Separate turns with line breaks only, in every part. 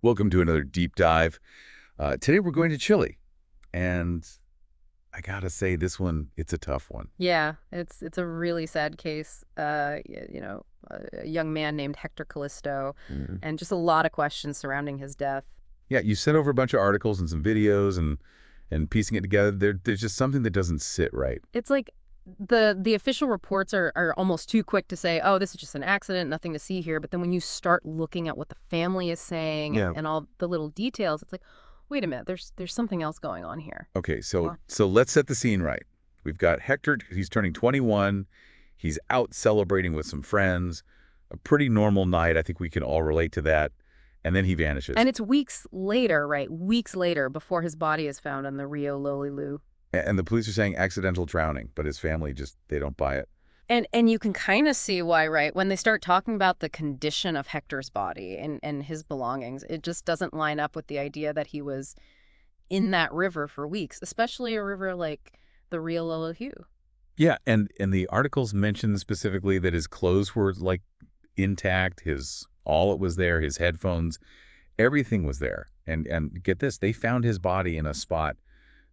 Welcome to another deep dive. Today we're going to Chile, and I gotta say this one, it's a tough one.
Yeah, it's a really sad case. A young man named Héctor Calisto,
Mhm.
and just a lot of questions surrounding his death.
Yeah, you sent over a bunch of articles and some videos and piecing it together. There's just something that doesn't sit right.
It's like the official reports are almost too quick to say, "Oh, this is just an accident, nothing to see here." But then when you start looking at what the family is saying
Yeah.
and all the little details, it's like, wait a minute, there's something else going on here.
Okay, so
Well,
so let's set the scene right. We've got Hector. He's turning 21. He's out celebrating with some friends. A pretty normal night. I think we can all relate to that. And then he vanishes.
and it's weeks later, right? Weeks later before his body is found on the Rio Lolilu.
And the police are saying accidental drowning, but his family just, they don't buy it.
And you can kind of see why, right? When they start talking about the condition of Hector's body and his belongings, it just doesn't line up with the idea that he was in that river for weeks, especially a river like the Rio Lolihu.
Yeah, and the articles mention specifically that his clothes were like intact, his all it was there, his headphones, everything was there. And get this, they found his body in a spot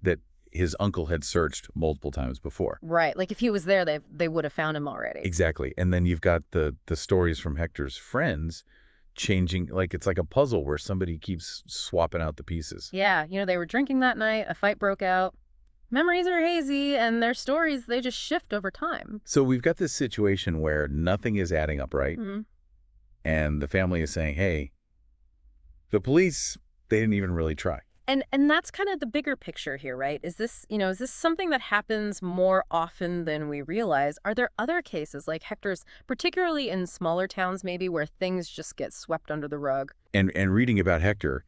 that his uncle had searched multiple times before.
Right. Like if he was there, they would have found him already.
Exactly. And then you've got the stories from Hector's friends changing, like it's like a puzzle where somebody keeps swapping out the pieces.
Yeah. They were drinking that night, a fight broke out. Memories are hazy, and their stories, they just shift over time.
So we've got this situation where nothing is adding up right,
Hmm.
and the family is saying, "Hey, the police, they didn't even really try."
And that's kind of the bigger picture here, right? Is this something that happens more often than we realize? Are there other cases like Hector's, particularly in smaller towns maybe, where things just get swept under the rug?
And reading about Hector,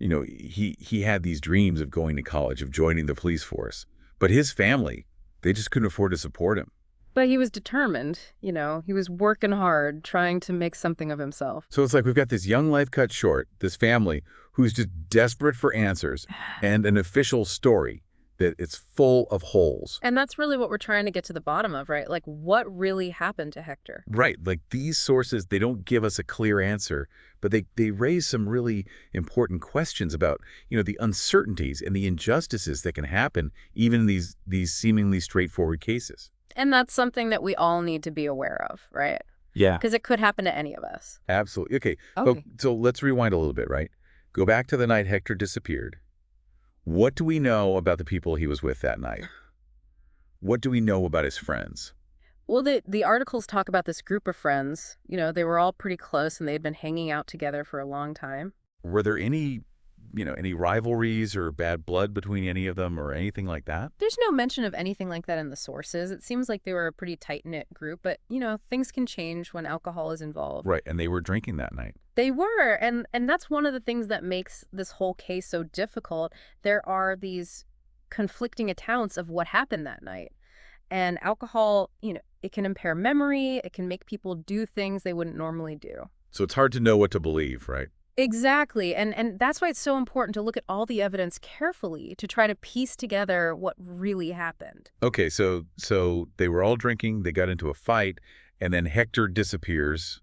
he had these dreams of going to college, of joining the police force. But his family, they just couldn't afford to support him.
But he was determined, he was working hard, trying to make something of himself.
So it's like we've got this young life cut short, this family who's just desperate for answers, and an official story that it's full of holes.
And that's really what we're trying to get to the bottom of, right? Like, what really happened to Hector?
Right. Like these sources, they don't give us a clear answer, but they raise some really important questions about, the uncertainties and the injustices that can happen even in these seemingly straightforward cases.
And that's something that we all need to be aware of, right?
Yeah.
Because it could happen to any of us.
Absolutely. Okay.
Okay.
So let's rewind a little bit, right? Go back to the night Hector disappeared. What do we know about the people he was with that night? What do we know about his friends?
Well, the articles talk about this group of friends. They were all pretty close and they'd been hanging out together for a long time.
Were there any rivalries or bad blood between any of them or anything like that?
There's no mention of anything like that in the sources. It seems like they were a pretty tight-knit group, but, things can change when alcohol is involved.
Right. And they were drinking that night.
They were, and that's one of the things that makes this whole case so difficult. There are these conflicting accounts of what happened that night. And alcohol, it can impair memory, it can make people do things they wouldn't normally do.
So it's hard to know what to believe, right?
Exactly. And that's why it's so important to look at all the evidence carefully to try to piece together what really happened.
Okay, so they were all drinking, they got into a fight, and then Hector disappears,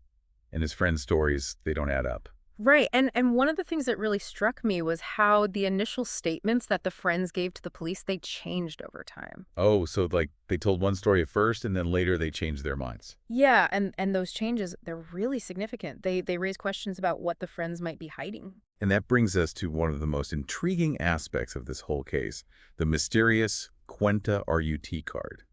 and his friend's stories, they don't add up.
Right. And one of the things that really struck me was how the initial statements that the friends gave to the police, they changed over time.
Oh, so like they told one story at first, and then later they changed their minds.
Yeah, and those changes, they're really significant. They raise questions about what the friends might be hiding.
And that brings us to one of the most intriguing aspects of this whole case, the mysterious Cuenta RUT card.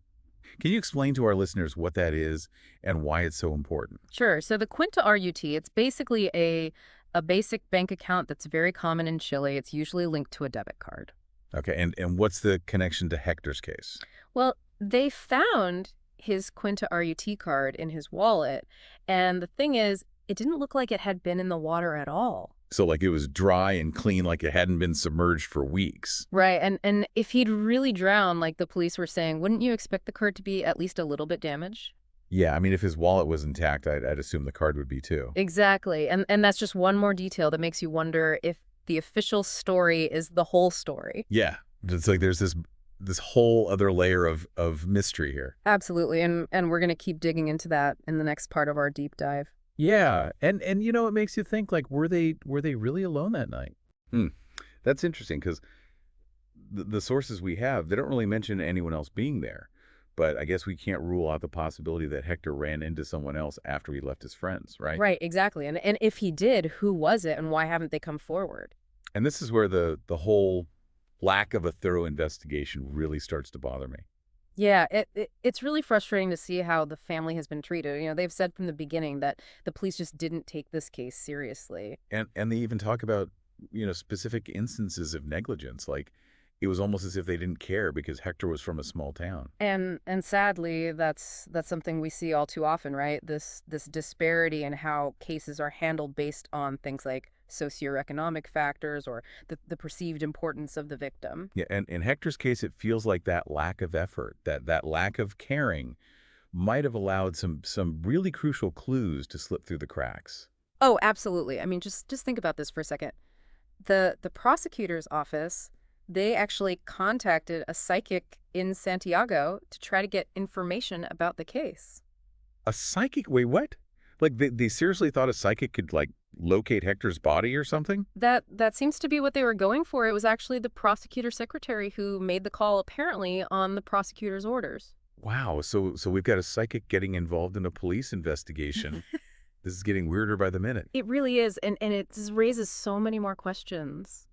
Can you explain to our listeners what that is and why it's so important?
Sure. So the Cuenta RUT, it's basically a basic bank account that's very common in Chile. It's usually linked to a debit card.
Okay, and what's the connection to Hector's case?
Well, they found his Cuenta RUT card in his wallet, and the thing is, it didn't look like it had been in the water at all.
So like it was dry and clean, like it hadn't been submerged for weeks.
Right, and if he'd really drowned, like the police were saying, wouldn't you expect the card to be at least a little bit damaged?
Yeah, I mean, if his wallet was intact, I'd assume the card would be too.
Exactly, and that's just one more detail that makes you wonder if the official story is the whole story.
Yeah, it's like there's this whole other layer of mystery here.
Absolutely, and we're going to keep digging into that in the next part of our deep dive.
Yeah, and it makes you think, like, were they really alone that night? Hmm. That's interesting because the sources we have, they don't really mention anyone else being there. But I guess we can't rule out the possibility that Hector ran into someone else after he left his friends, right?
Right, exactly. And if he did, who was it and why haven't they come forward?
And this is where the whole lack of a thorough investigation really starts to bother me.
Yeah, it's really frustrating to see how the family has been treated. They've said from the beginning that the police just didn't take this case seriously.
And they even talk about, specific instances of negligence. Like, it was almost as if they didn't care because Hector was from a small town.
And sadly, that's something we see all too often, right? This disparity in how cases are handled based on things like socioeconomic factors or the perceived importance of the victim.
Yeah, and in Hector's case, it feels like that lack of effort, that lack of caring might have allowed some really crucial clues to slip through the cracks.
Oh, absolutely. I mean, just think about this for a second. The prosecutor's office, they actually contacted a psychic in Santiago to try to get information about the case.
A psychic? Wait, what? Like, they seriously thought a psychic could, like, locate Hector's body or something?
That seems to be what they were going for. It was actually the prosecutor's secretary who made the call, apparently on the prosecutor's orders.
Wow, so we've got a psychic getting involved in a police investigation. This is getting weirder by the minute.
It really is, and it just raises so many more questions.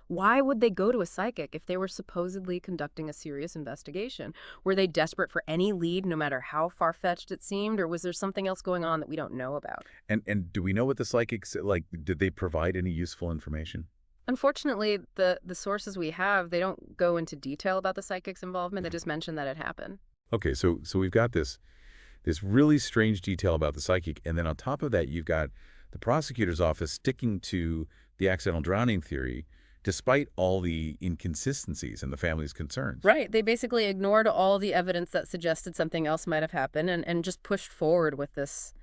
Why would they go to a psychic if they were supposedly conducting a serious investigation? Were they desperate for any lead, no matter how far-fetched it seemed, or was there something else going on that we don't know about?
And do we know what the psychics, like, did they provide any useful information?
Unfortunately, the sources we have, they don't go into detail about the psychic's involvement. They just mention that it happened.
Okay, so we've got this really strange detail about the psychic, and then on top of that, you've got the prosecutor's office sticking to the accidental drowning theory, despite all the inconsistencies and the family's concerns.
Right. They basically ignored all the evidence that suggested something else might have happened and just pushed forward with this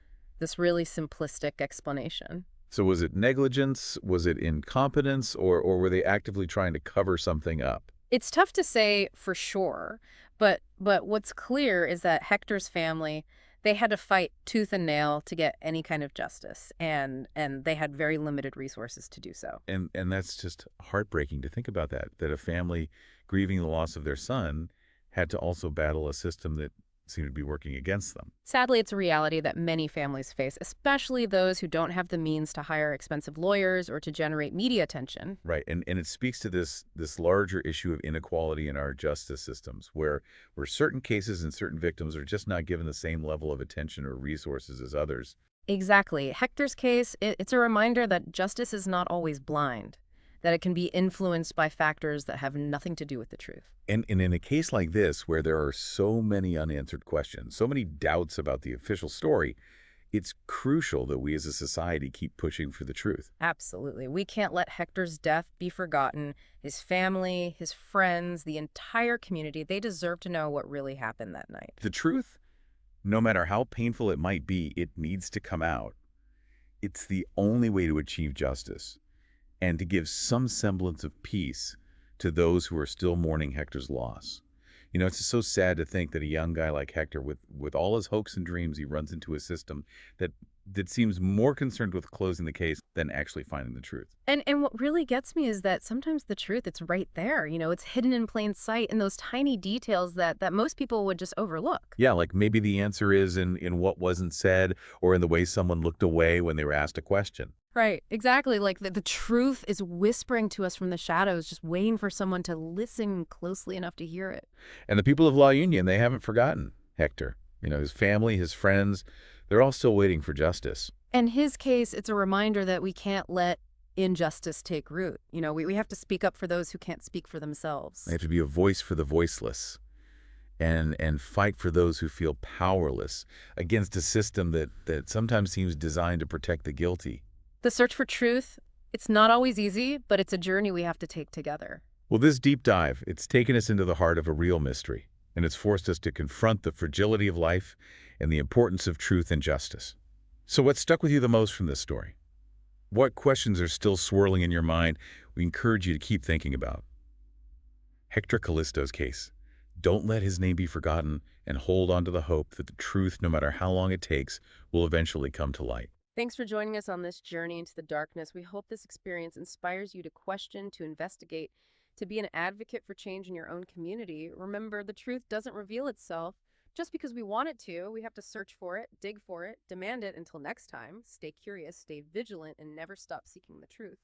really simplistic explanation.
So was it negligence? Was it incompetence? Or were they actively trying to cover something up?
It's tough to say for sure, but what's clear is that Hector's family, they had to fight tooth and nail to get any kind of justice, and they had very limited resources to do so.
And that's just heartbreaking to think about that a family grieving the loss of their son had to also battle a system that seemed to be working against them.
Sadly, it's a reality that many families face, especially those who don't have the means to hire expensive lawyers or to generate media attention.
Right. And it speaks to this larger issue of inequality in our justice systems where certain cases and certain victims are just not given the same level of attention or resources as others.
Exactly. Hector's case, it's a reminder that justice is not always blind, that it can be influenced by factors that have nothing to do with the truth.
And in a case like this, where there are so many unanswered questions, so many doubts about the official story, it's crucial that we as a society keep pushing for the truth.
Absolutely. We can't let Hector's death be forgotten. His family, his friends, the entire community, they deserve to know what really happened that night.
The truth, no matter how painful it might be, it needs to come out. It's the only way to achieve justice and to give some semblance of peace to those who are still mourning Hector's loss. It's just so sad to think that a young guy like Hector, with all his hopes and dreams, he runs into a system that seems more concerned with closing the case than actually finding the truth.
And what really gets me is that sometimes the truth, it's right there. It's hidden in plain sight in those tiny details that most people would just overlook.
Yeah, like maybe the answer is in what wasn't said or in the way someone looked away when they were asked a question.
Right, exactly. Like the truth is whispering to us from the shadows, just waiting for someone to listen closely enough to hear it.
And the people of La Union, they haven't forgotten Hector. His family, his friends, they're all still waiting for justice.
In his case, it's a reminder that we can't let injustice take root. We have to speak up for those who can't speak for themselves.
They have to be a voice for the voiceless and fight for those who feel powerless against a system that sometimes seems designed to protect the guilty.
The search for truth, it's not always easy, but it's a journey we have to take together.
Well, this deep dive, it's taken us into the heart of a real mystery, and it's forced us to confront the fragility of life and the importance of truth and justice. So what stuck with you the most from this story? What questions are still swirling in your mind we encourage you to keep thinking about? Héctor Calisto's case. Don't let his name be forgotten and hold on to the hope that the truth, no matter how long it takes, will eventually come to light.
Thanks for joining us on this journey into the darkness. We hope this experience inspires you to question, to investigate, to be an advocate for change in your own community. Remember, the truth doesn't reveal itself just because we want it to. We have to search for it, dig for it, demand it. Until next time, stay curious, stay vigilant, and never stop seeking the truth.